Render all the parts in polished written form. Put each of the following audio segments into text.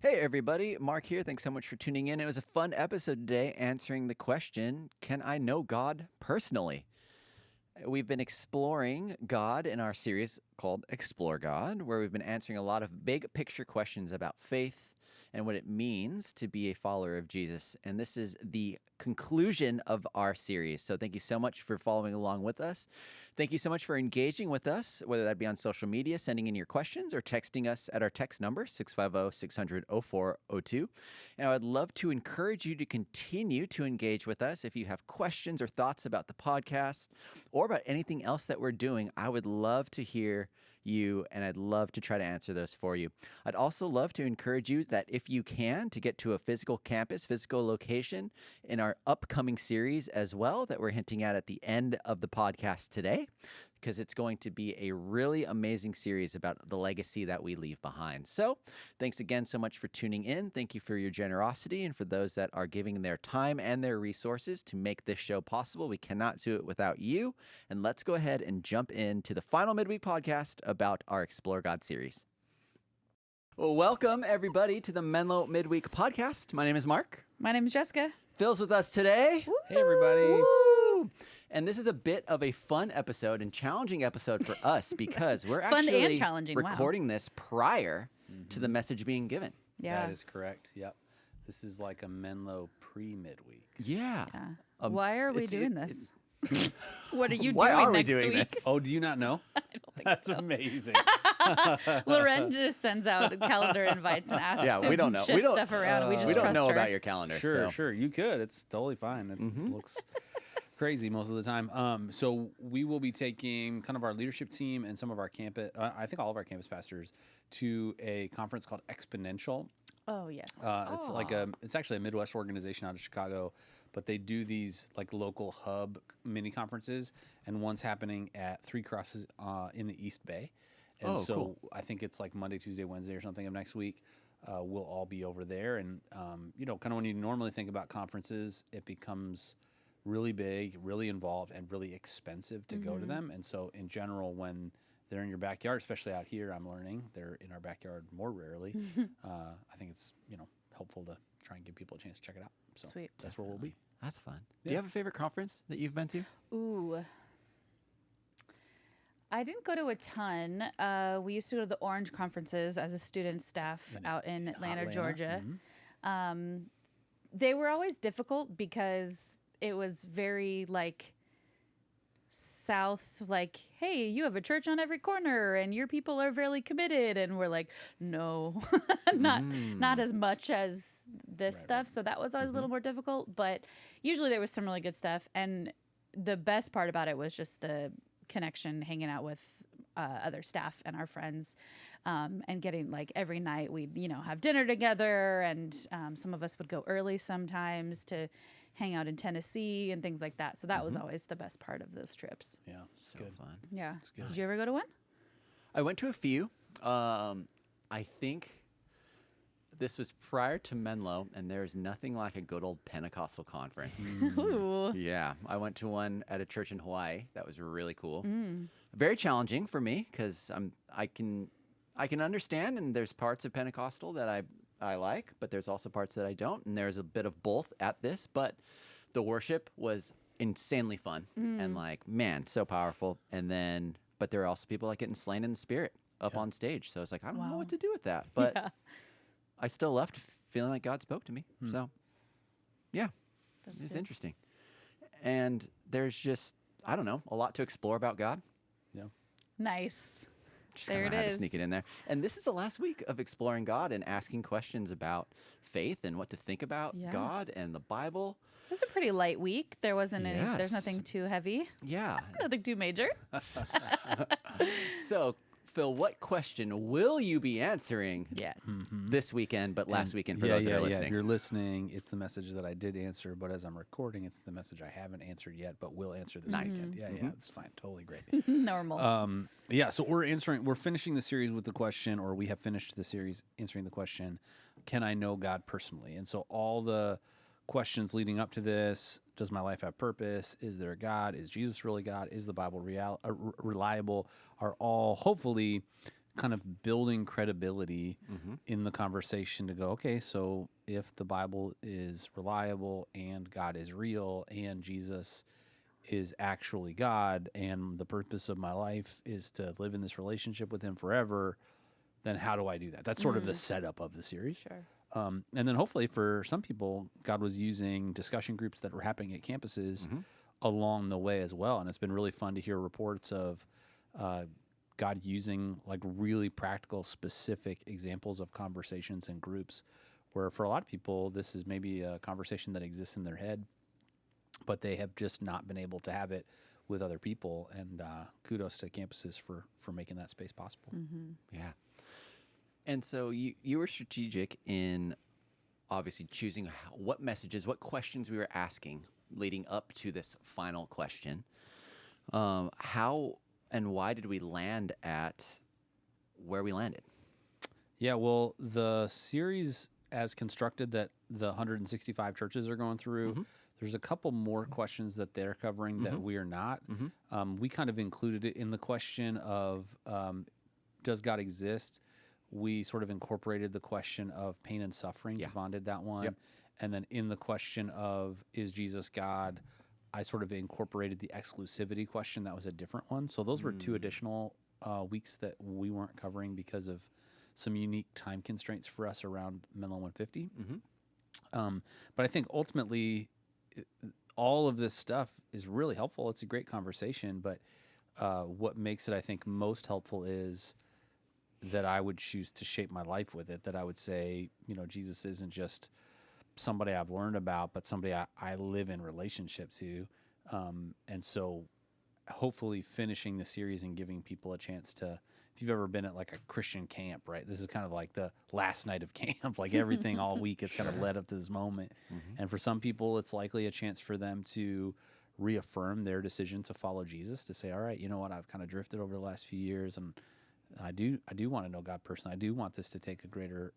Hey everybody, Mark here. Thanks so much for tuning in. It was a fun episode today answering the question, can I know God personally? We've been exploring God in our series called Explore God, where we've been answering a lot of big picture questions about faith and what it means to be a follower of Jesus. And this is the conclusion of our series. So thank you so much for following along with us. Thank you so much for engaging with us, whether that be on social media, sending in your questions, or texting us at our text number, 650-600-0402. And I would love to encourage you to continue to engage with us. If you have questions or thoughts about the podcast or about anything else that we're doing, I would love to hear you, and I'd love to try to answer those for you. I'd also love to encourage you that if you can, to get to a physical campus, physical location in our upcoming series as well that we're hinting at the end of the podcast today, because it's going to be a really amazing series about the legacy that we leave behind. So thanks again so much for tuning in. Thank you for your generosity and for those that are giving their time and their resources to make this show possible. We cannot do it without you. And let's go ahead and jump into the final midweek podcast about our Explore God series. Well, welcome everybody to the Menlo Midweek podcast. My name is Mark. My name is Jessica. Phil's with us today. Woo-hoo. Hey, everybody. Woo! And this is a bit of a fun episode and challenging episode for us because we're Fun actually and challenging. Wow. recording this prior to the message being given. Yeah. That is correct. Yep. This is like a Menlo pre-midweek. Yeah. Why are we it's- doing it- this? What are you Why doing are we next doing week? this? Oh, do you not know? I don't think That's so. amazing. Loren just sends out calendar invites and asks Yeah, to we don't know. shift We don't- stuff around. We just We don't trust know her. about your calendar. Sure, so. sure. You could. It's totally fine. It looks crazy most of the time. So we will be taking kind of our leadership team and some of our campus, I think all of our campus pastors, to a conference called Exponential. Oh, yes. It's actually a Midwest organization out of Chicago, but they do these like local hub mini conferences, and one's happening at Three Crosses in the East Bay. And cool. I think it's like Monday, Tuesday, Wednesday or something of next week. We'll all be over there. And, kind of when you normally think about conferences, it becomes really big, really involved, and really expensive to go to them. And so in general, when they're in your backyard, especially out here, I'm learning they're in our backyard more rarely. I think it's, helpful to try and give people a chance to check it out. So Sweet. that's where we'll be. That's fun. Do you have a favorite conference that you've been to? Ooh. I didn't go to a ton. We used to go to the Orange conferences as a student staff out in Atlanta, Georgia. They were always difficult because it was very South, hey, you have a church on every corner and your people are very committed, and we're like, no, not as much as this stuff. So that was always a little more difficult, but usually there was some really good stuff, and the best part about it was just the connection, hanging out with other staff and our friends, and getting every night we'd have dinner together, and some of us would go early sometimes to hang out in Tennessee and things like that. So that was always the best part of those trips. Yeah, it's So good. fun. Yeah. good. Did you ever go to one? I went to a few. I think this was prior to Menlo, and there's nothing like a good old Pentecostal conference. Ooh. Yeah, I went to one at a church in Hawaii. That was really cool. Very challenging for me because I can understand, and there's parts of Pentecostal that I like, but there's also parts that I don't, and there's a bit of both at this. But the worship was insanely fun and man, so powerful. And then, but there are also people getting slain in the spirit up on stage. So it's I don't know what to do with that, but Yeah. I still left feeling like God spoke to me. So yeah, That's it was good. interesting. And there's just, I don't know, a lot to explore about God. Yeah. Nice. Just There kinda it had to is. sneak it in there. And this is the last week of exploring God and asking questions about faith and what to think about Yeah. God and the Bible. It was a pretty light week. There wasn't any, Yes. there's nothing too heavy, Yeah. nothing too major. So, Phil, what question will you be answering Yes. this weekend, but last weekend for yeah, those that yeah, are yeah. listening? If you're listening, it's the message that I did answer, but as I'm recording, it's the message I haven't answered yet, but will answer this weekend. Yeah, yeah, it's fine. Totally great. Normal. Yeah, so we're finishing the series with the question, or we have finished the series answering the question, can I know God personally? And so all the questions leading up to this, does my life have purpose? Is there a God? Is Jesus really God? Is the Bible reliable? Are all hopefully kind of building credibility in the conversation to go, okay, so if the Bible is reliable and God is real and Jesus is actually God and the purpose of my life is to live in this relationship with him forever, then how do I do that? That's sort of the setup of the series. Sure. And then hopefully for some people, God was using discussion groups that were happening at campuses along the way as well. And it's been really fun to hear reports of God using like really practical, specific examples of conversations and groups where for a lot of people, this is maybe a conversation that exists in their head, but they have just not been able to have it with other people. And kudos to campuses for making that space possible. Yeah. And so you were strategic in obviously choosing what messages, what questions we were asking leading up to this final question. How and why did we land at where we landed? Yeah, well, the series as constructed that the 165 churches are going through, there's a couple more questions that they're covering that we are not. We kind of included it in the question of does God exist? We sort of incorporated the question of pain and suffering. Devon did that one. Yep. And then in the question of is Jesus God, I sort of incorporated the exclusivity question. That was a different one. So those were two additional weeks that we weren't covering because of some unique time constraints for us around Menlo 150. But I think ultimately all of this stuff is really helpful. It's a great conversation, but what makes it, I think, most helpful is that I would choose to shape my life with it, that I would say, you know, Jesus isn't just somebody I've learned about, but somebody I live in relationship to. And so hopefully finishing the series and giving people a chance to, if you've ever been at like a Christian camp, right? This is kind of like the last night of camp, like everything all week is kind of led up to this moment. And for some people, it's likely a chance for them to reaffirm their decision to follow Jesus, to say, all right, you know what, I've kind of drifted over the last few years and I do want to know God personally. I do want this to take a greater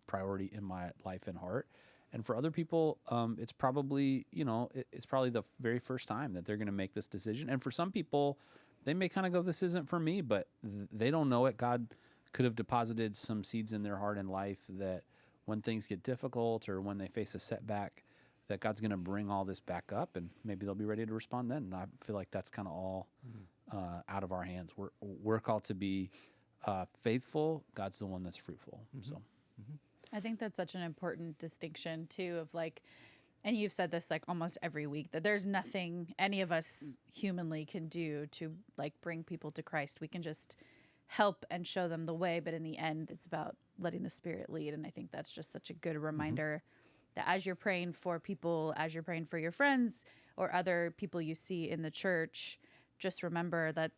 priority in my life and heart. And for other people, it's probably, it's probably the very first time that they're going to make this decision. And for some people, they may kind of go, this isn't for me, but they don't know it. God could have deposited some seeds in their heart and life that when things get difficult or when they face a setback, that God's going to bring all this back up and maybe they'll be ready to respond then. And I feel like that's kind of all out of our hands. We're called to be faithful. God's the one that's fruitful. So. I think that's such an important distinction too of like, and you've said this like almost every week, that there's nothing any of us humanly can do to like bring people to Christ. We can just help and show them the way, but in the end it's about letting the Spirit lead. And I think that's just such a good reminder that as you're praying for people, as you're praying for your friends or other people you see in the church, just remember that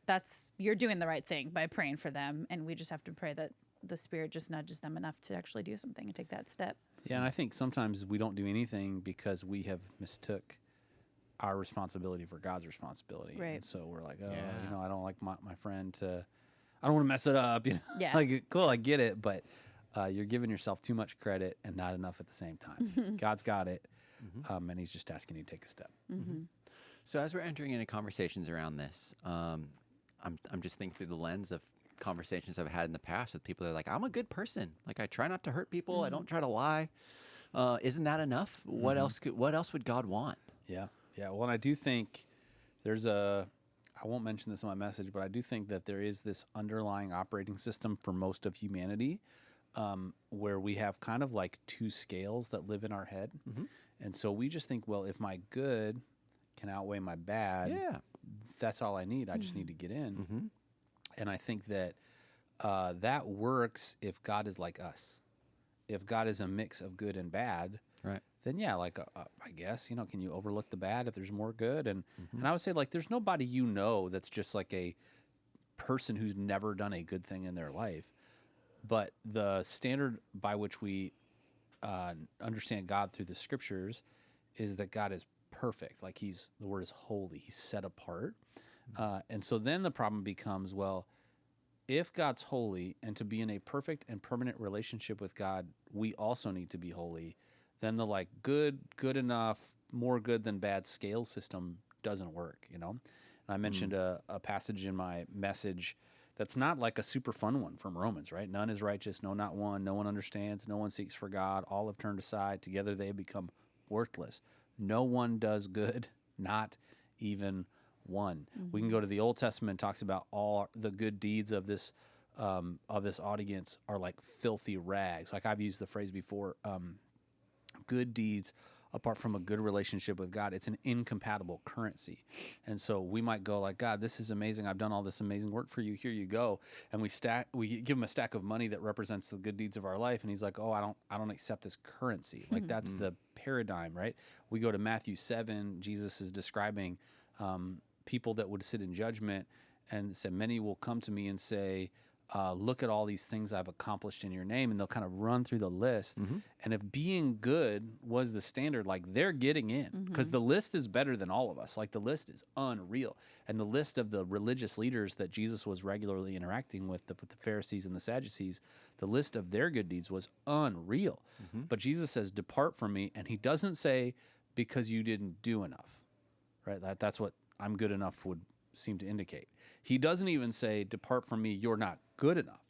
you're doing the right thing by praying for them. And we just have to pray that the Spirit just nudges them enough to actually do something and take that step. Yeah, and I think sometimes we don't do anything because we have mistook our responsibility for God's responsibility. Right. And so we're like, I don't like my friend to, I don't want to mess it up. Yeah. Like, cool, I get it, but you're giving yourself too much credit and not enough at the same time. God's got it, and he's just asking you to take a step. So as we're entering into conversations around this, I'm just thinking through the lens of conversations I've had in the past with people that are like, I'm a good person. Like I try not to hurt people. I don't try to lie. Isn't that enough? What else would God want? Yeah. Well, and I do think I won't mention this in my message, but I do think that there is this underlying operating system for most of humanity where we have kind of like two scales that live in our head. And so we just think, well, if my good can outweigh my bad, that's all I need. I just need to get in. And I think that that works if God is like us. If God is a mix of good and bad, right? Then I guess, can you overlook the bad if there's more good? And I would say like there's nobody that's just like a person who's never done a good thing in their life. But the standard by which we understand God through the scriptures is that God is perfect. Like the word is holy. He's set apart. And so then the problem becomes, well, if God's holy and to be in a perfect and permanent relationship with God, we also need to be holy, then the like good enough, more good than bad scale system doesn't work, And I mentioned a passage in my message that's not like a super fun one from Romans, right? None is righteous, no, not one. No one understands. No one seeks for God. All have turned aside. Together they have become worthless. No one does good, not even one. We can go to the Old Testament, talks about all the good deeds of this audience are like filthy rags. Like I've used the phrase before, good deeds apart from a good relationship with God, it's an incompatible currency. And so we might go like, God, this is amazing. I've done all this amazing work for you. Here you go. And we give him a stack of money that represents the good deeds of our life. And he's like, oh, I don't accept this currency. Like that's the paradigm, right? We go to Matthew 7. Jesus is describing people that would sit in judgment and said, many will come to me and say, look at all these things I've accomplished in your name, and they'll kind of run through the list. And if being good was the standard, like they're getting in, because the list is better than all of us. Like the list is unreal. And the list of the religious leaders that Jesus was regularly interacting with, the Pharisees and the Sadducees, the list of their good deeds was unreal. But Jesus says, depart from me. And he doesn't say, because you didn't do enough, right? That's what I'm good enough would seem to indicate. He doesn't even say, depart from me, you're not good enough.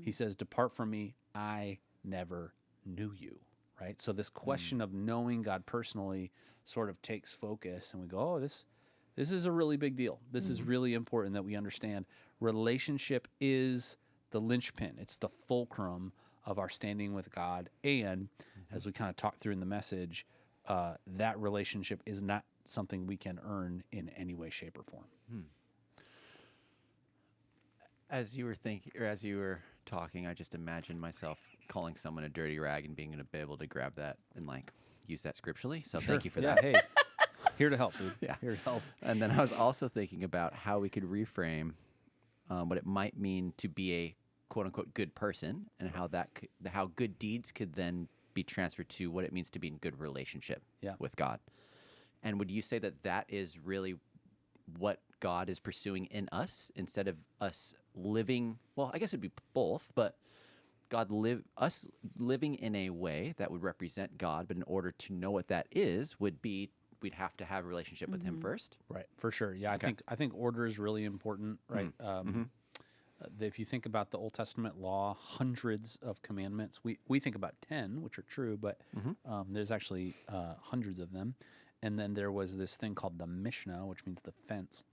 He says, depart from me, I never knew you, right? So this question of knowing God personally sort of takes focus, and we go, oh, this is a really big deal. This is really important that we understand. Relationship is the linchpin. It's the fulcrum of our standing with God. And as we kind of talked through in the message, that relationship is not something we can earn in any way, shape, or form. As you were thinking, or as you were talking, I just imagined myself calling someone a dirty rag and being able to grab that and like use that scripturally. So thank you for that. Hey, here to help, dude. Yeah. Here to help. And then I was also thinking about how we could reframe what it might mean to be a quote unquote good person, and how good deeds could then be transferred to what it means to be in good relationship with God. And would you say that is really what God is pursuing in us, instead of us living, well, I guess it'd be both, but us living in a way that would represent God, but in order to know what that is, we'd have to have a relationship with him first? Right, for sure. Yeah, Okay. I think order is really important, right? If you think about the Old Testament law, hundreds of commandments. We think about 10, which are true, but there's actually hundreds of them. And then there was this thing called the Mishnah, which means the fence.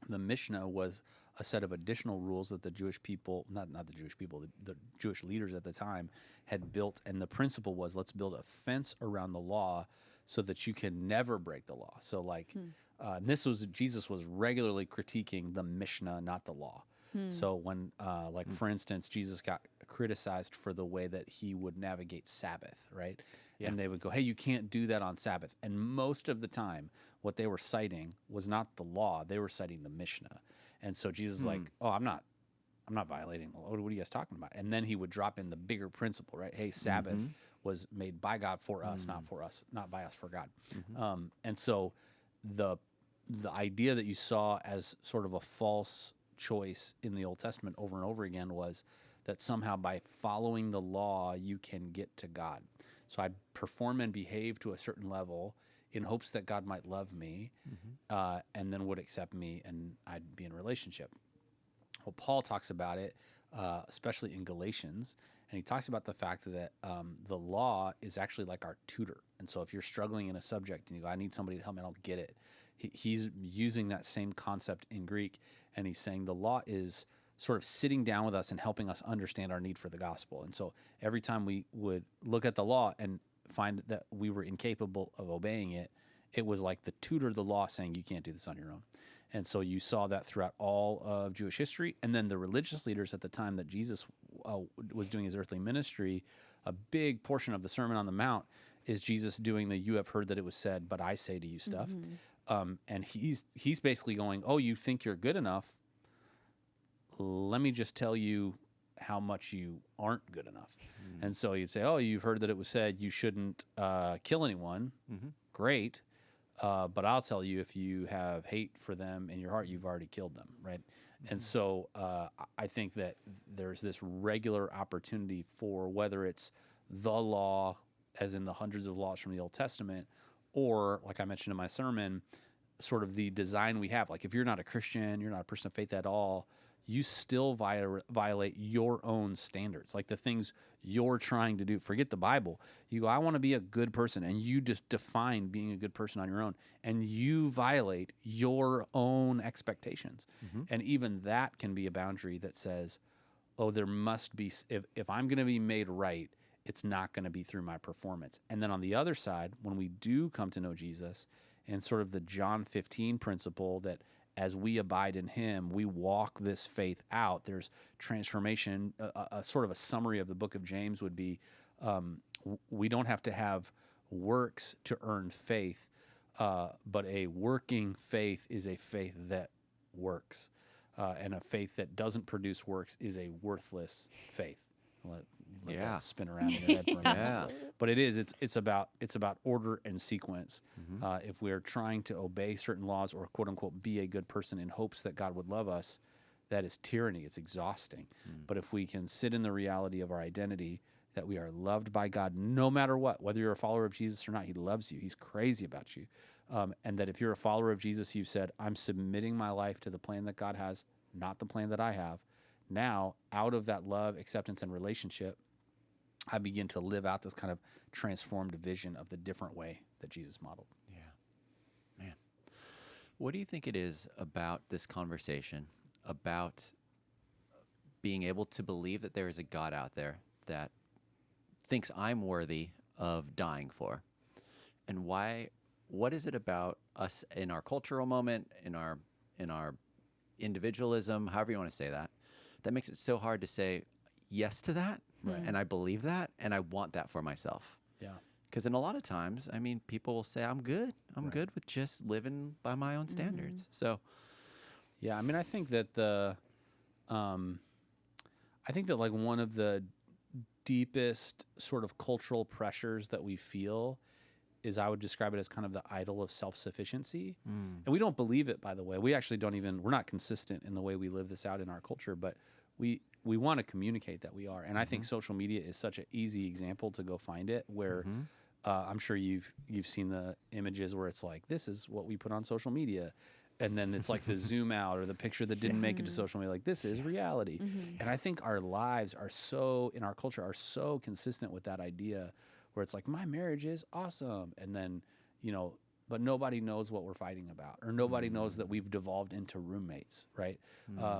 The Mishnah was a set of additional rules that the Jewish people, not the Jewish people, the Jewish leaders at the time had built. And the principle was, let's build a fence around the law so that you can never break the law. So like, and Jesus was regularly critiquing the Mishnah, not the law. So when, for instance, Jesus got criticized for the way that he would navigate Sabbath, right? Yeah. And they would go, hey, you can't do that on Sabbath. And most of the time, what they were citing was not the law. They were citing the Mishnah. And so Jesus is like, oh, I'm not violating the law. What are you guys talking about? And then he would drop in the bigger principle, right? Hey, Sabbath was made by God for us, not by us for God. And so the idea that you saw as sort of a false choice in the Old Testament over and over again was that somehow by following the law, you can get to God. So I perform and behave to a certain level in hopes that God might love me and then would accept me and I'd be in a relationship. Well, Paul talks about it, especially in Galatians, and he talks about the fact that the law is actually like our tutor. And so if you're struggling in a subject and you go, I need somebody to help me, I don't get it. He's using that same concept in Greek, and he's saying the law is sort of sitting down with us and helping us understand our need for the gospel. And so every time we would look at the law and find that we were incapable of obeying it, it was like the tutor of the law saying, you can't do this on your own. And so you saw that throughout all of Jewish history. And then the religious leaders at the time that Jesus was doing his earthly ministry, a big portion of the Sermon on the Mount is Jesus doing the you have heard that it was said, but I say to you stuff. And he's basically going, oh, you think you're good enough? Let me just tell you how much you aren't good enough. And so you'd say, oh, you've heard that it was said you shouldn't kill anyone. Great. But I'll tell you, if you have hate for them in your heart, you've already killed them, right? And so I think that there's this regular opportunity for whether it's the law, as in the hundreds of laws from the Old Testament, or, like I mentioned in my sermon, sort of the design we have. Like if you're not a Christian, you're not a person of faith at all, you still violate your own standards, like the things you're trying to do. Forget the Bible. You go, I want to be a good person, and you just define being a good person on your own, and you violate your own expectations. And even that can be a boundary that says, oh, there must be, if I'm going to be made right, it's not going to be through my performance. And then on the other side, when we do come to know Jesus, and sort of the John 15 principle that as we abide in him, we walk this faith out. There's transformation. A sort of a summary of the book of James would be, we don't have to have works to earn faith, but a working faith is a faith that works. And a faith that doesn't produce works is a worthless faith. Let that spin around in your head for a minute. But it's about order and sequence. If we're trying to obey certain laws or quote unquote be a good person in hopes that God would love us, that is tyranny. It's exhausting. But if we can sit in the reality of our identity, that we are loved by God no matter what, whether you're a follower of Jesus or not, he loves you. He's crazy about you. And that if you're a follower of Jesus, you've said, I'm submitting my life to the plan that God has, not the plan that I have. Now, out of that love, acceptance, and relationship, I begin to live out this kind of transformed vision of the different way that Jesus modeled. Yeah. Man. What do you think it is about this conversation, about being able to believe that there is a God out there that thinks I'm worthy of dying for? And what is it about us in our cultural moment, in our individualism, however you want to say that makes it so hard to say yes to that? Right. And I believe that, and I want that for myself. Yeah. Because in a lot of times, I mean, people will say, I'm good. I'm good with just living by my own standards. So, yeah, I mean, I think that like one of the deepest sort of cultural pressures that we feel is, I would describe it as kind of the idol of self-sufficiency. And we don't believe it, by the way. We actually we're not consistent in the way we live this out in our culture, but we want to communicate that we are. And I think social media is such an easy example to go find it, where I'm sure you've seen the images where it's like, this is what we put on social media. And then it's like the zoom out or the picture that didn't make it to social media, like this is reality. And I think our lives are in our culture are so consistent with that idea, where it's like, my marriage is awesome. And then, but nobody knows what we're fighting about, or nobody knows that we've devolved into roommates, right?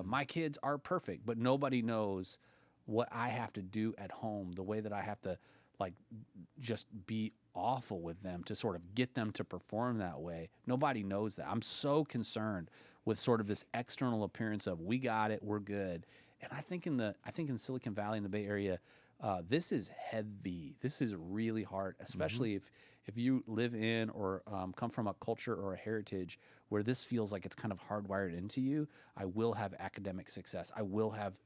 My kids are perfect, but nobody knows what I have to do at home, the way that I have to like just be awful with them to sort of get them to perform that way. Nobody knows that. I'm so concerned with sort of this external appearance of, we got it, we're good. And I think in Silicon Valley, in the Bay Area, this is heavy. This is really hard, especially if you live in or come from a culture or a heritage where this feels like it's kind of hardwired into you. I will have academic success. I will have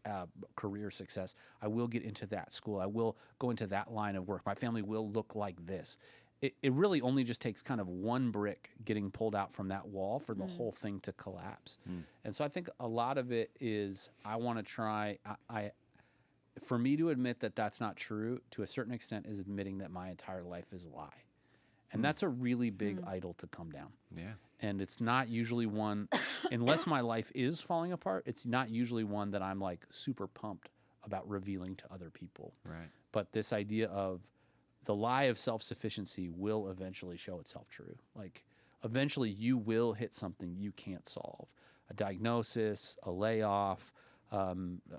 career success. I will get into that school. I will go into that line of work. My family will look like this. It really only just takes kind of one brick getting pulled out from that wall for the whole thing to collapse. And so I think a lot of it is, I want to try, for me to admit that that's not true, to a certain extent, is admitting that my entire life is a lie. And that's a really big idol to come down. Yeah. And it's not usually one, unless my life is falling apart, it's not usually one that I'm like super pumped about revealing to other people. Right. But this idea of the lie of self-sufficiency will eventually show itself true. Like, eventually you will hit something you can't solve. A diagnosis, a layoff, a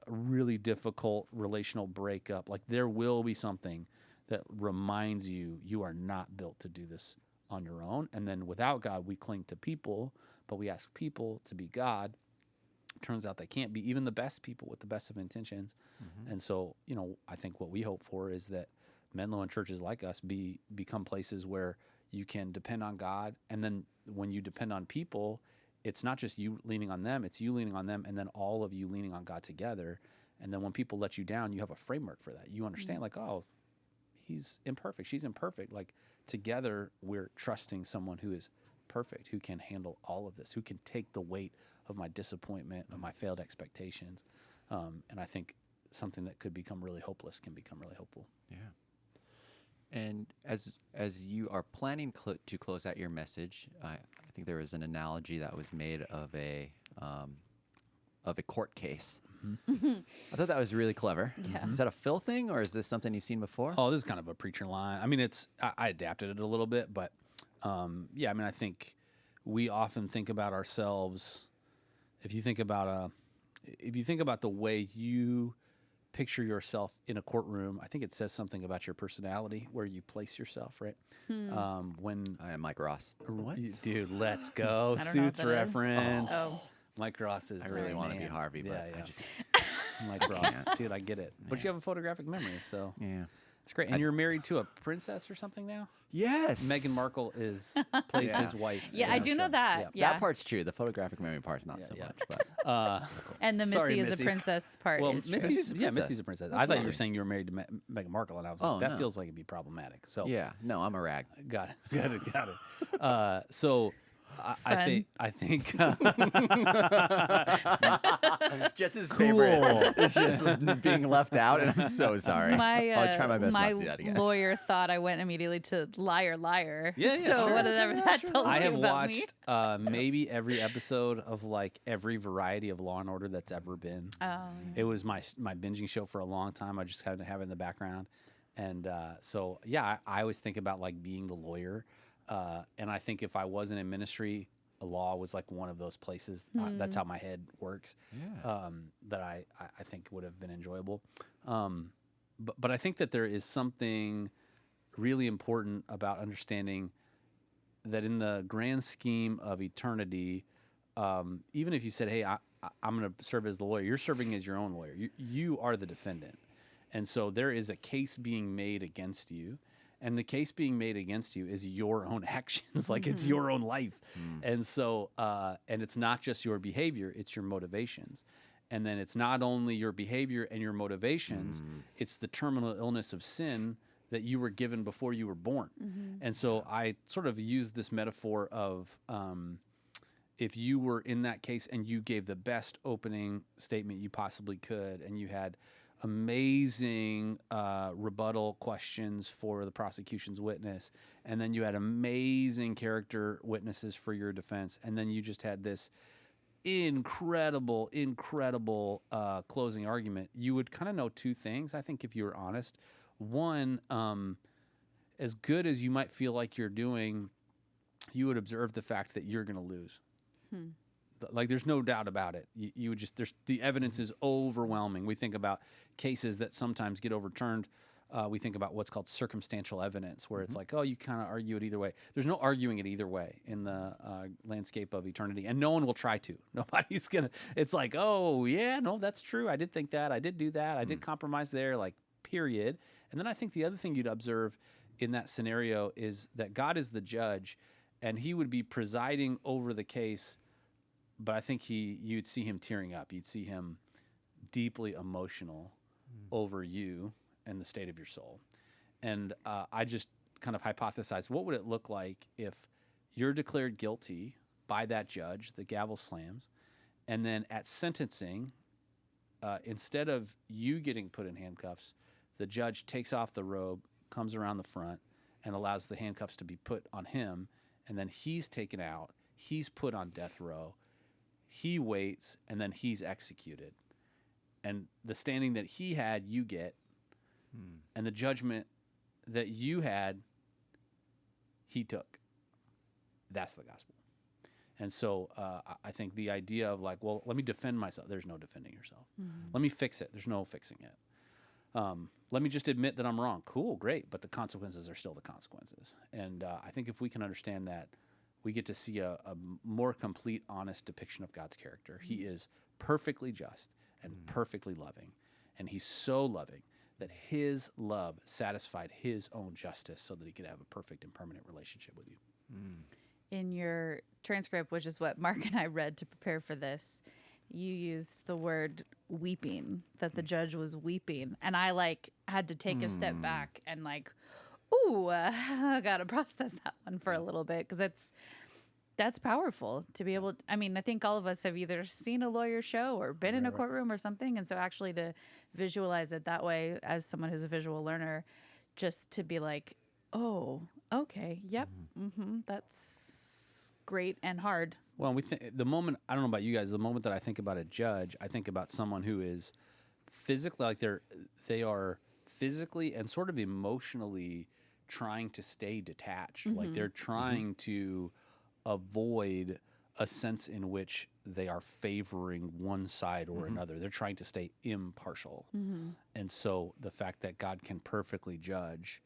really difficult relational breakup. Like, there will be something that reminds you are not built to do this on your own. And then without God, we cling to people, but we ask people to be God. Turns out they can't be even the best people with the best of intentions. And so, I think what we hope for is that Menlo and churches like us become places where you can depend on God. And then when you depend on people, it's not just you leaning on them, it's you leaning on them, and then all of you leaning on God together. And then when people let you down, you have a framework for that. You understand, like, oh, he's imperfect, she's imperfect. Like, together, we're trusting someone who is perfect, who can handle all of this, who can take the weight of my disappointment, of my failed expectations. And I think something that could become really hopeless can become really hopeful. Yeah. And as you are planning to close out your message, I think there was an analogy that was made of of a court case. I thought that was really clever. Yeah. Is that a Phil thing, or is this something you've seen before? Oh, this is kind of a preacher line. I mean, I adapted it a little bit, but yeah, I mean, I think we often think about ourselves. If you think about the way you picture yourself in a courtroom, I think it says something about your personality, where you place yourself, right? When I am Mike Ross. what? Dude, let's go. I don't know what Suits that is. reference. Oh. Mike Ross is. I really want to be man. Harvey, but Yeah, I yeah. just Mike Ross, dude, I get it. But you have a photographic memory, so yeah. it's great. And you're married to a princess or something now? Yes, Meghan Markle plays Yeah. his wife. Yeah, in I the do know show. that. Yeah. That part's true. The photographic memory part's not so yeah. much. But Yeah. And the Sorry, Missy is Missy. a princess part Well, is true. Missy's a princess. Missy's a princess. I thought you Absolutely. were saying you were married to Meghan Markle, and I was like, Oh, that no. feels like it'd be problematic. So yeah, no, I'm a rag. got it. So I think Jess's Cool. favorite is just being left out, and I'm so sorry. My I'll try my best my not to do that again. lawyer thought I went immediately to liar, liar. Yeah, yeah, So sure. whatever that tells I you have about me. watched maybe every episode of like every variety of Law and Order that's ever been. Oh, It was my binging show for a long time. I just had to have it in the background, and so yeah, I always think about like being the lawyer, and I think if I wasn't in ministry, law was like one of those places. That's how my head works. Yeah. That I think would have been enjoyable. But I think that there is something really important about understanding that in the grand scheme of eternity, even if you said, "Hey, I'm going to serve as the lawyer," you're serving as your own lawyer. You are the defendant, and so there is a case being made against you. And the case being made against you is your own actions, like it's your own life. And so, and it's not just your behavior, it's your motivations. And then it's not only your behavior and your motivations, it's the terminal illness of sin that you were given before you were born. And so I sort of use this metaphor of if you were in that case and you gave the best opening statement you possibly could, and you had amazing rebuttal questions for the prosecution's witness, and then you had amazing character witnesses for your defense, and then you just had this incredible closing argument, you would kind of know two things, I think, if you were honest. One, as good as you might feel like you're doing, you would observe the fact that you're going to lose. Like, there's no doubt about it. You would just, the evidence is overwhelming. We think about cases that sometimes get overturned. We think about what's called circumstantial evidence, where it's like, oh, you kind of argue it either way. There's no arguing it either way in the landscape of eternity, and no one will try to. Nobody's going to, it's like, oh, yeah, no, that's true. I did think that. I did do that. I did compromise there, like, period. And then I think the other thing you'd observe in that scenario is that God is the judge, and he would be presiding over the case. But I think you'd see him tearing up. You'd see him deeply emotional over you and the state of your soul. And I just kind of hypothesized, what would it look like if you're declared guilty by that judge, the gavel slams, and then at sentencing, instead of you getting put in handcuffs, the judge takes off the robe, comes around the front, and allows the handcuffs to be put on him, and then he's taken out, he's put on death row, he waits, and then he's executed. And the standing that he had, you get. And the judgment that you had, he took. That's the gospel. And so I think the idea of like, well, let me defend myself. There's no defending yourself. Let me fix it. There's no fixing it. Let me just admit that I'm wrong. Cool, great. But the consequences are still the consequences. And I think if we can understand that, we get to see a more complete, honest depiction of God's character. He is perfectly just and perfectly loving. And he's so loving that his love satisfied his own justice so that he could have a perfect and permanent relationship with you. In your transcript, which is what Mark and I read to prepare for this, you used the word weeping, that the judge was weeping. And I like had to take a step back and like, ooh, I got to process that one for a little bit, because that's powerful to be able to, I mean, I think all of us have either seen a lawyer show or been in a courtroom or something. And so actually to visualize it that way as someone who's a visual learner, just to be like, oh, okay, yep, that's great and hard. Well, the moment, I don't know about you guys, the moment that I think about a judge, I think about someone who is physically, like they are physically and sort of emotionally trying to stay detached. Like they're trying to avoid a sense in which they are favoring one side or another. They're trying to stay impartial. And so the fact that God can perfectly judge,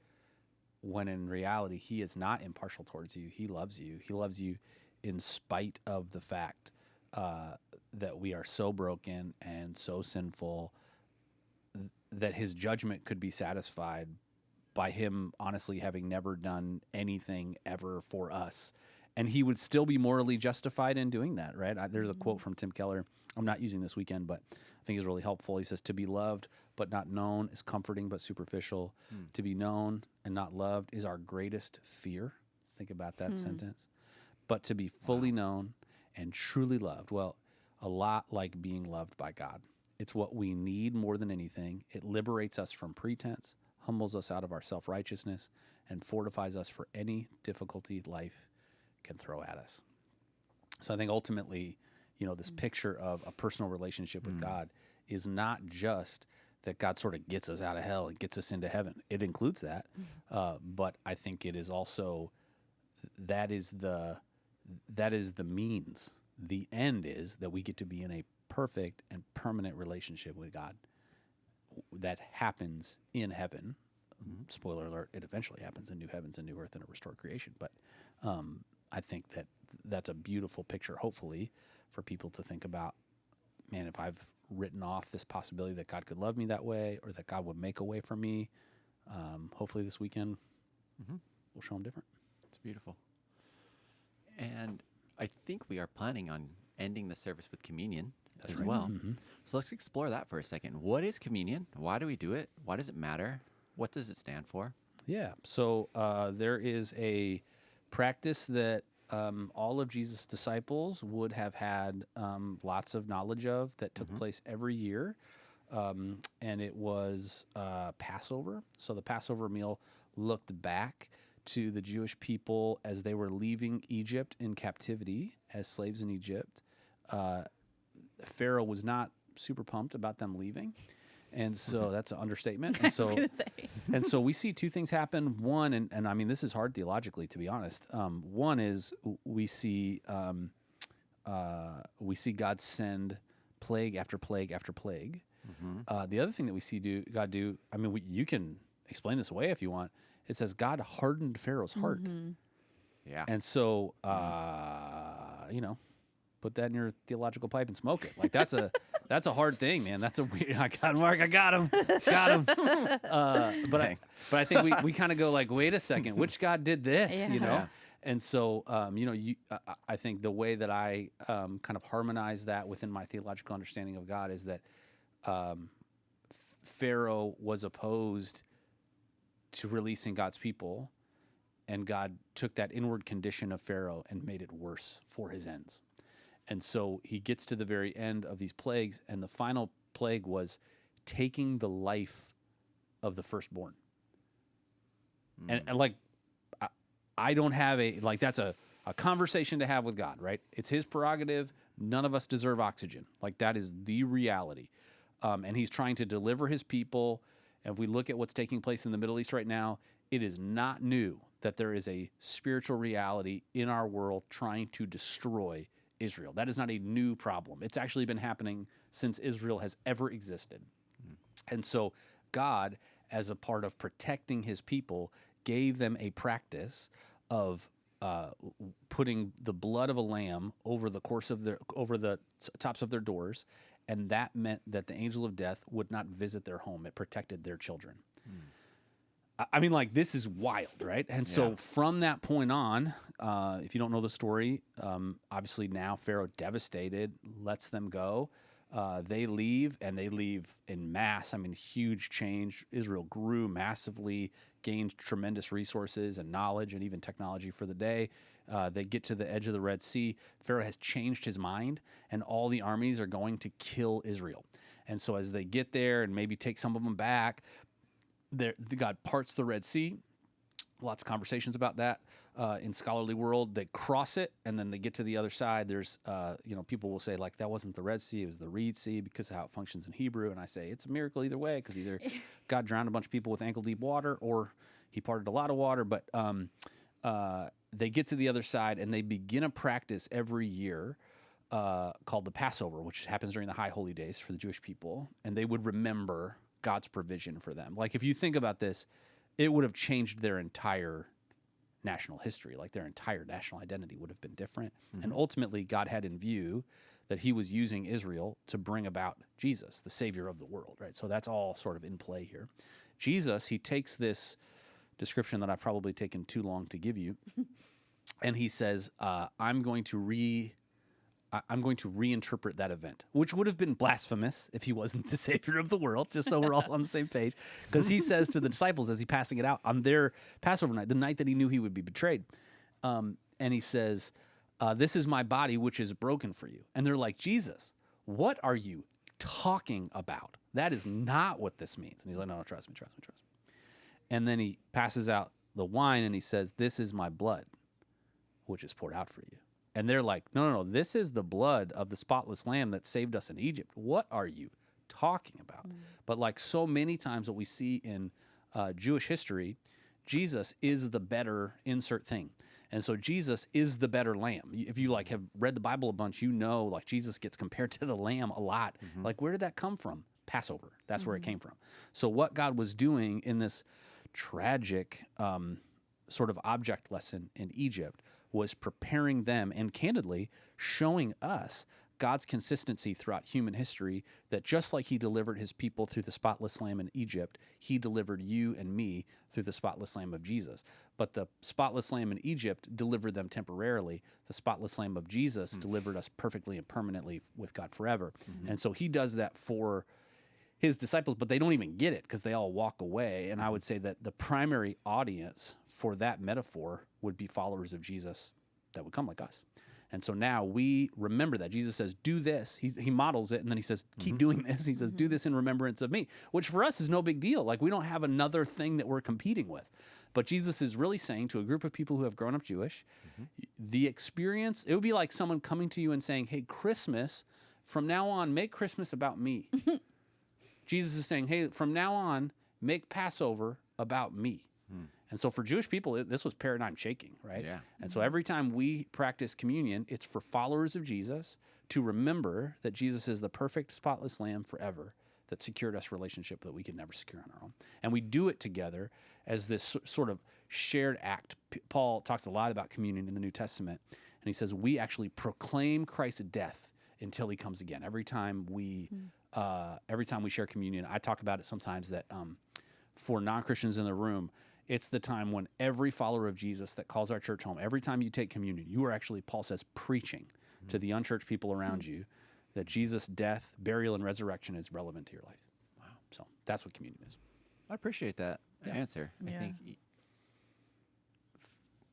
when in reality he is not impartial towards you. He loves you. He loves you in spite of the fact that we are so broken and so sinful that his judgment could be satisfied by him honestly having never done anything ever for us. And he would still be morally justified in doing that, right? There's a quote from Tim Keller. I'm not using this weekend, but I think it's really helpful. He says, "To be loved but not known is comforting but superficial. To be known and not loved is our greatest fear." Think about that sentence. But to be fully known and truly loved, well, a lot like being loved by God. It's what we need more than anything. It liberates us from pretense, humbles us out of our self-righteousness, and fortifies us for any difficulty life can throw at us. So I think ultimately, this picture of a personal relationship with God is not just that God sort of gets us out of hell and gets us into heaven. It includes that. But I think it is also, that is the means. The end is that we get to be in a perfect and permanent relationship with God that happens in heaven. Spoiler alert, it eventually happens in new heavens and new earth and a restored creation. But I think that's a beautiful picture, hopefully, for people to think about, man, if I've written off this possibility that God could love me that way or that God would make a way for me, hopefully this weekend we'll show them different. It's beautiful. And I think we are planning on ending the service with communion as well. So let's explore that for a second. What is communion? Why do we do it? Why does it matter? What does it stand for? Yeah. So there is a practice that all of Jesus' disciples would have had lots of knowledge of that took place every year. And it was Passover. So the Passover meal looked back to the Jewish people as they were leaving Egypt in captivity as slaves in Egypt. Pharaoh was not super pumped about them leaving. And so that's an understatement. And so, I was going to say. And so we see two things happen. One, and I mean, this is hard theologically, to be honest. One is we see God send plague after plague after plague. The other thing that we see God do, I mean, you can explain this away if you want. It says God hardened Pharaoh's heart. Yeah. And so, put that in your theological pipe and smoke it. Like that's a hard thing, man. That's a weird. I got Mark. I got him. But I think we kind of go like, wait a second, which God did this? Yeah. And so, I think the way that I kind of harmonize that within my theological understanding of God is that Pharaoh was opposed to releasing God's people, and God took that inward condition of Pharaoh and made it worse for his ends. And so he gets to the very end of these plagues, and the final plague was taking the life of the firstborn. And like, I don't have that's a conversation to have with God, right? It's his prerogative. None of us deserve oxygen. Like, that is the reality. And he's trying to deliver his people. And if we look at what's taking place in the Middle East right now, it is not new that there is a spiritual reality in our world trying to destroy Israel. That is not a new problem. It's actually been happening since Israel has ever existed. And so God, as a part of protecting his people, gave them a practice of putting the blood of a lamb over the tops of their doors, and that meant that the angel of death would not visit their home. It protected their children. I mean, like, this is wild, right? And so from that point on, if you don't know the story, obviously now Pharaoh, devastated, lets them go. They leave, and they leave in mass. I mean, huge change. Israel grew massively, gained tremendous resources and knowledge and even technology for the day. They get to the edge of the Red Sea. Pharaoh has changed his mind, and all the armies are going to kill Israel. And so as they get there and maybe take some of them back, God parts the Red Sea. lots of conversations about that in scholarly world. They cross it, and then they get to the other side. There's, people will say, like, that wasn't the Red Sea, it was the Reed Sea because of how it functions in Hebrew. And I say, it's a miracle either way, because either God drowned a bunch of people with ankle-deep water, or he parted a lot of water. But they get to the other side, and they begin a practice every year called the Passover, which happens during the High Holy Days for the Jewish people. And they would remember God's provision for them. Like, if you think about this, it would have changed their entire national history. Like, their entire national identity would have been different. And ultimately, God had in view that he was using Israel to bring about Jesus, the Savior of the world, right? So that's all sort of in play here. Jesus, he takes this description that I've probably taken too long to give you, and he says, I'm going to reinterpret that event, which would have been blasphemous if he wasn't the Savior of the world, just so we're all on the same page. Because he says to the disciples as he's passing it out on their Passover night, the night that he knew he would be betrayed, and he says, this is my body, which is broken for you. And they're like, Jesus, what are you talking about? That is not what this means. And he's like, no, trust me. And then he passes out the wine, and he says, this is my blood, which is poured out for you. And they're like, no, this is the blood of the spotless lamb that saved us in Egypt. What are you talking about? But like so many times what we see in Jewish history, Jesus is the better insert thing. And so Jesus is the better lamb. If you like have read the Bible a bunch, like Jesus gets compared to the lamb a lot. Like, where did that come from? Passover. That's where it came from. So what God was doing in this tragic sort of object lesson in Egypt was preparing them and candidly showing us God's consistency throughout human history, that just like he delivered his people through the spotless lamb in Egypt, he delivered you and me through the spotless lamb of Jesus. But the spotless lamb in Egypt delivered them temporarily. The spotless lamb of Jesus delivered us perfectly and permanently with God forever. And so he does that for his disciples, but they don't even get it because they all walk away. And I would say that the primary audience for that metaphor would be followers of Jesus that would come like us. And so now we remember that. Jesus says, do this. He models it, and then he says, keep doing this. He says, do this in remembrance of me, which for us is no big deal. Like, we don't have another thing that we're competing with. But Jesus is really saying to a group of people who have grown up Jewish, the experience, it would be like someone coming to you and saying, hey, Christmas, from now on, make Christmas about me. Jesus is saying, hey, from now on, make Passover about me. And so for Jewish people, this was paradigm shaking, right? Yeah. And so every time we practice communion, it's for followers of Jesus to remember that Jesus is the perfect, spotless lamb forever that secured us relationship that we could never secure on our own. And we do it together as this sort of shared act. Paul talks a lot about communion in the New Testament, and he says we actually proclaim Christ's death until he comes again. Every time we share communion, I talk about it sometimes that for non-Christians in the room, it's the time when every follower of Jesus that calls our church home, every time you take communion, you are actually, Paul says, preaching to the unchurched people around you that Jesus' death, burial, and resurrection is relevant to your life. Wow. So that's what communion is. I appreciate that answer. I think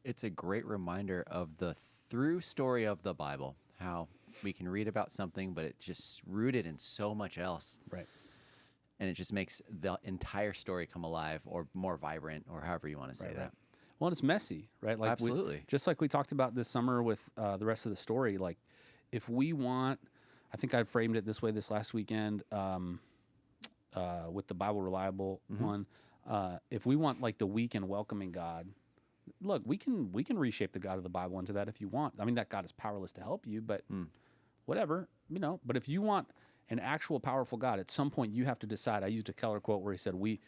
it's a great reminder of the through story of the Bible, how we can read about something, but it's just rooted in so much else. Right. And it just makes the entire story come alive or more vibrant, or however you want to say that. Well, it's messy, right? Like Absolutely. Just like we talked about this summer with the rest of the story, like if we want, I think I framed it this way this last weekend with the Bible Reliable one. If we want like the weak and welcoming God, look, we can reshape the God of the Bible into that if you want. I mean, that God is powerless to help you, but whatever, But if you want an actual powerful God, at some point you have to decide. I used a Keller quote where he said, we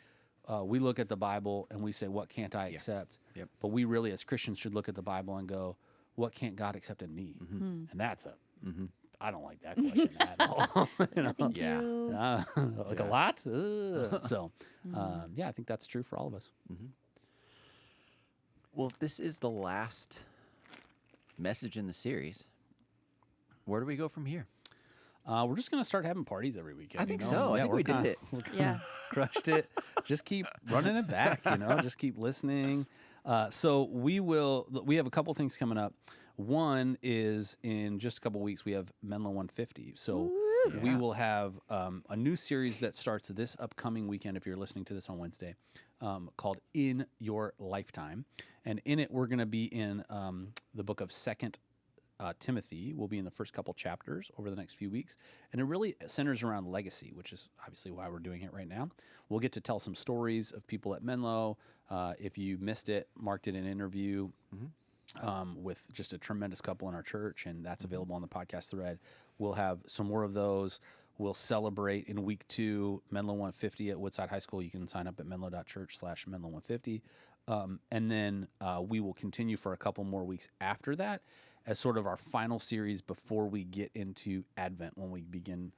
look at the Bible and we say, what can't I accept? Yep. But we really, as Christians, should look at the Bible and go, what can't God accept in me? And that's I don't like that question at all. Thank you. Like a lot? So, I think that's true for all of us. Well, if this is the last message in the series, where do we go from here? We're just going to start having parties every weekend. I think so. I think we did it. Crushed it. Just keep running it back, just keep listening. So we have a couple things coming up. One is in just a couple weeks, we have Menlo 150. So We Yeah. will have a new series that starts this upcoming weekend, if you're listening to this on Wednesday, called In Your Lifetime. And in it, we're going to be in the book of 2nd Timothy. We'll be in the first couple chapters over the next few weeks. And it really centers around legacy, which is obviously why we're doing it right now. We'll get to tell some stories of people at Menlo. If you missed it, Mark did an interview with just a tremendous couple in our church, and that's available on the podcast thread. We'll have some more of those. We'll celebrate in week 2 Menlo 150 at Woodside High School. You can sign up at menlo.church/Menlo 150. And then we will continue for a couple more weeks after that as sort of our final series before we get into Advent, when we begin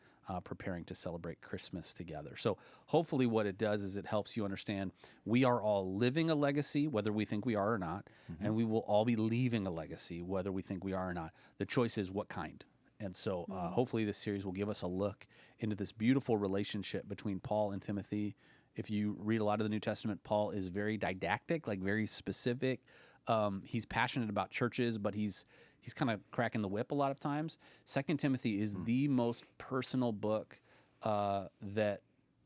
preparing to celebrate Christmas together. So hopefully what it does is it helps you understand we are all living a legacy, whether we think we are or not, and we will all be leaving a legacy, whether we think we are or not. The choice is what kind. And so hopefully this series will give us a look into this beautiful relationship between Paul and Timothy. If you read a lot of the New Testament, Paul is very didactic, like very specific. He's passionate about churches, but he's kind of cracking the whip a lot of times. 2 Timothy is the most personal book that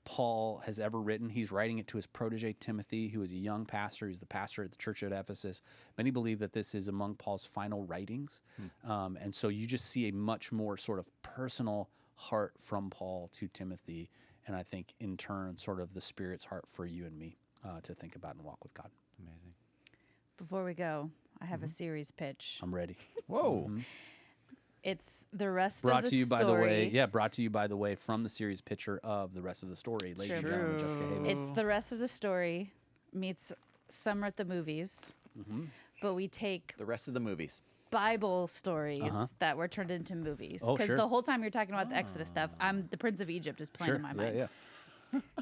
Paul has ever written. He's writing it to his protege, Timothy, who is a young pastor. He's the pastor at the church at Ephesus. Many believe that this is among Paul's final writings. And so you just see a much more sort of personal heart from Paul to Timothy. And I think, in turn, sort of the Spirit's heart for you and me to think about and walk with God. Amazing. Before we go, I have a series pitch. I'm ready. Whoa. It's the rest Brought of the to you story. by the way, brought to you by the way from the series picture of the rest of the story, ladies and gentlemen, Jessica Havens. It's the rest of the story meets Summer at the Movies, but we take The rest of the movies. Bible stories that were turned into movies. Oh, Because sure. the whole time you're talking about the Exodus stuff, the Prince of Egypt is playing in my mind. Yeah.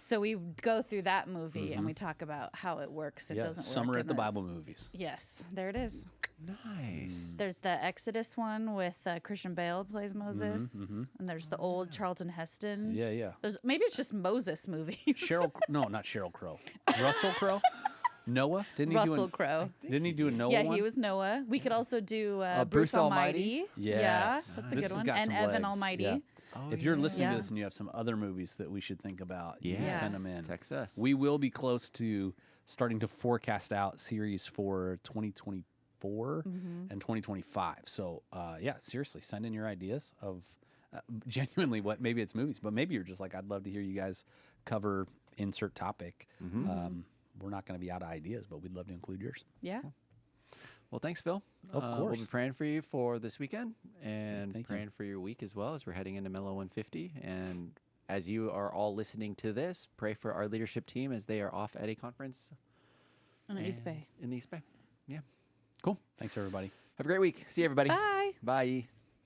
So we go through that movie and we talk about how it works. It doesn't work. Summer in at the this. Bible movies. Yes, there it is. Nice. There's the Exodus one with Christian Bale plays Moses, and there's the old Charlton Heston. Yeah. Maybe it's just Moses movies. Not Sheryl Crow. Russell Crowe? Noah? Russell Crowe. Didn't he do a Noah Yeah, one? he was Noah. We could also do Bruce Bruce Almighty. Yes. Yeah, that's a This good has one. got And some Evan legs. Almighty. Yeah. Oh, If you're listening Yeah. to this and you have some other movies that we should think about, you Yes. send them in. Text us. We will be close to starting to forecast out series for 2024 and 2025. So, seriously, send in your ideas of genuinely what, maybe it's movies, but maybe you're just like, I'd love to hear you guys cover insert topic. We're not going to be out of ideas, but we'd love to include yours. Yeah. Well, thanks, Phil. Of We'll course. be praying for you for this weekend and Thank you. praying for your week as well as we're heading into Menlo 150. And as you are all listening to this, pray for our leadership team as they are off at a conference In the East Bay. in the East Bay. Yeah. Cool. Thanks, everybody. Have a great week. See you, everybody. Bye. Bye.